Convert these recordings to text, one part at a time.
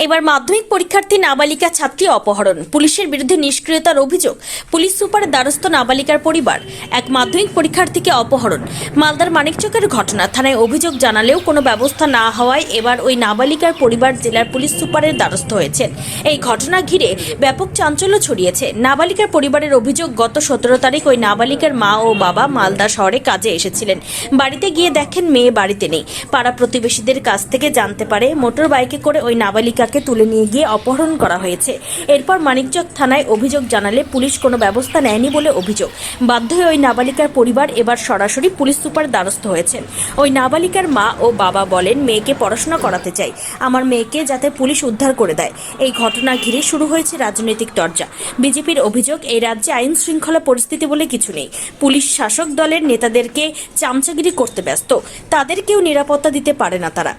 এবার মাধ্যমিক পরীক্ষার্থী নাবালিকা ছাত্রী অপহরণ, পুলিশের বিরুদ্ধে নিষ্ক্রিয়তার অভিযোগ। পুলিশ সুপারের দ্বারস্থ নাবালিকার পরিবার। এক মাধ্যমিক পরীক্ষার্থীকে অপহরণ। মালদার মানিকচকের ঘটনা। থানায় অভিযোগ জানালেও কোনো ব্যবস্থা না হওয়ায় এবার ওই নাবালিকার পরিবার জেলার পুলিশ সুপারের দ্বারস্থ হয়েছেন। এই ঘটনা ঘিরে ব্যাপক চাঞ্চল্য ছড়িয়েছে। নাবালিকার পরিবারের অভিযোগ, গত 17 তারিখ ওই নাবালিকার মা ও বাবা মালদা শহরে কাজে এসেছিলেন। বাড়িতে গিয়ে দেখেন মেয়ে বাড়িতে নেই। পাড়া প্রতিবেশীদের কাছ থেকে জানতে পারে মোটর বাইকে করে ওই নাবালিকাকে তুলে নিয়ে গিয়ে অপহরণ করা হয়েছে। এরপর মানিকচক থানায় অভিযোগ জানালে পুলিশ কোনো ব্যবস্থা নেয়নি বলে অভিযোগ। বাধ্য হয়ে ওই নাবালিকার পরিবার এবার সরাসরি পুলিশ সুপার দ্বারস্থ হয়েছেন। ওই নাবালিকার মা ও বাবা বলেন, মেয়েকে পড়াশোনা করাতে চাই, আমার মেয়েকে যাতে পুলিশ উদ্ধার করে দেয়। এই ঘটনা ঘিরে শুরু হয়েছে রাজনৈতিক চর্চা। বিজেপির অভিযোগ, এই রাজ্যে আইন শৃঙ্খলা পরিস্থিতি বলে কিছু নেই। পুলিশ শাসক দলের নেতাদেরকে চামচাগিরি করতে ব্যস্ত, তাদেরকেও নিরাপত্তা দিতে পারে না তারা।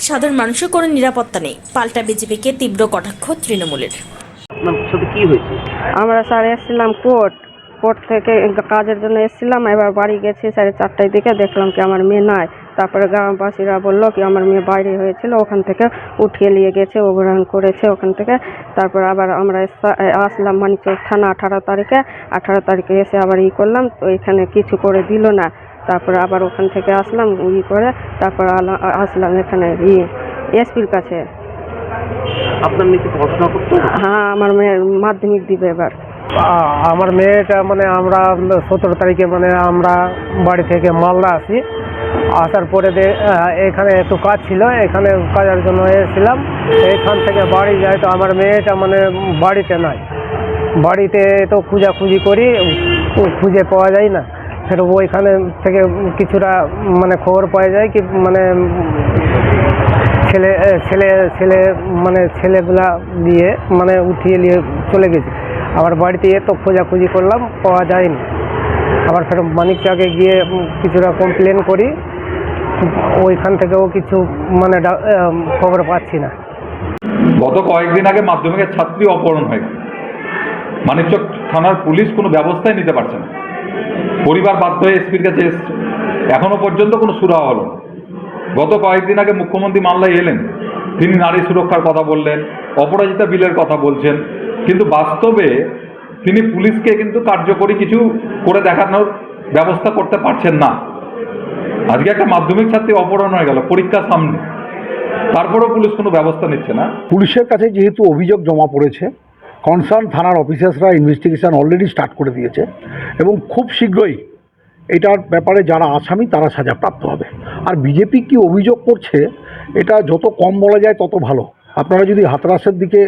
সাধারণ মানুষের কোনো নিরাপত্তা নেই। পাল্টা বিজেপিকে তীব্র কটাক্ষ তৃণমূলের। আপনার সাথে কি হয়েছে? আমরা স্যার এসেছিলাম কোর্ট থেকে কাজের জন্য এসেছিলাম। এবার বাড়ি গেছি 4:30 দিকে, দেখলাম কি আমার মেয়ে নাই। তারপরে গ্রামবাসীরা বললো কি আমার মেয়ে বাইরে হয়েছিল, ওখান থেকে উঠিয়ে নিয়ে গেছে, অপহরণ করেছে ওখান থেকে। তারপর আবার আমরা আসলাম মানিকচক থানা 18 তারিখে। 18 তারিখে এসে আবার করলাম, তো এখানে কিছু করে দিল না। তারপরে আবার ওখান থেকে আসলাম করে, তারপর আসলাম এখানে এসপির কাছে। আপনার মেয়ে কি পড়াশোনা করতো? হ্যাঁ, আমার মেয়ে মাধ্যমিক দিবে এবার। আমার মেয়েটা আমরা 17 তারিখে আমরা বাড়ি থেকে মালদা আসি। আসার পরে এখানে একটু কাজ ছিল, এখানে কাজের জন্য এসেছিলাম। এখান থেকে বাড়ি যাই, তো আমার মেয়েটা বাড়িতে নাই। বাড়িতে তো খুঁজাখুঁজি করি, খুঁজে পাওয়া যায় না। ফের ওইখানে থেকে কিছুটা খবর পাওয়া যায় কি ছেলেগুলা দিয়ে উঠিয়ে নিয়ে চলে গেছে। আবার বাড়িতে তো খোঁজাখুঁজি করলাম, পাওয়া যায়নি। আবার ফের মানিকচকে গিয়ে কিছুটা কমপ্লেন করি, ওইখান থেকেও কিছু খবর পাচ্ছি না। গত কয়েকদিন আগে মাধ্যমিকের ছাত্রী অপহরণ হয়ে গেল। মানিকচক থানার পুলিশ কোনো ব্যবস্থাই নিতে পারছে না। পরিবার বাধ্য হয়ে এসপির কাছে এসছে, এখনো পর্যন্ত কোনো সুরাহা হলো না। গত কয়েকদিন আগে মুখ্যমন্ত্রী মালদায় এলেন, তিনি নারী সুরক্ষার কথা বললেন, অপরাজিতা বিলের কথা বলছেন, কিন্তু বাস্তবে তিনি পুলিশকে কিন্তু কার্যকরী কিছু করে দেখানোর ব্যবস্থা করতে পারছেন না। আজকে একটা মাধ্যমিক ছাত্রী অপহরণ হয়ে গেল পরীক্ষার সামনে, তারপরেও পুলিশ কোনো ব্যবস্থা নিচ্ছে না। পুলিশের কাছে যেহেতু অভিযোগ জমা পড়েছে, কনসার্ন থানার অফিসার্সরা ইনভেস্টিগেশন অলরেডি স্টার্ট করে দিয়েছে এবং খুব শীঘ্রই এটার ব্যাপারে যারা আসামি তারা সাজাপ্রাপ্ত হবে। আর বিজেপি কি অভিযোগ করছে, এটা যত কম বলা যায় তত ভালো। আপনারা যদি হাতরাসের দিকে,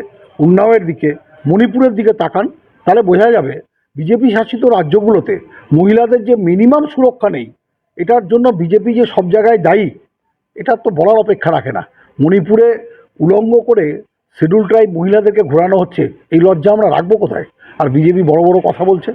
উন্নাওয়ের দিকে, মণিপুরের দিকে তাকান, তাহলে বোঝা যাবে বিজেপি শাসিত রাজ্যগুলোতে মহিলাদের যে মিনিমাম সুরক্ষা নেই, এটার জন্য বিজেপি যে সব জায়গায় দায়ী, এটা তো বলার অপেক্ষা রাখে না। মণিপুরে উলঙ্গ করে শিডিউল ট্রাইব মহিলাদেরকে ঘোরানো হচ্ছে, এই লজ্জা আমরা রাখবো কোথায়? আর বিজেপি বড় বড় কথা বলছে।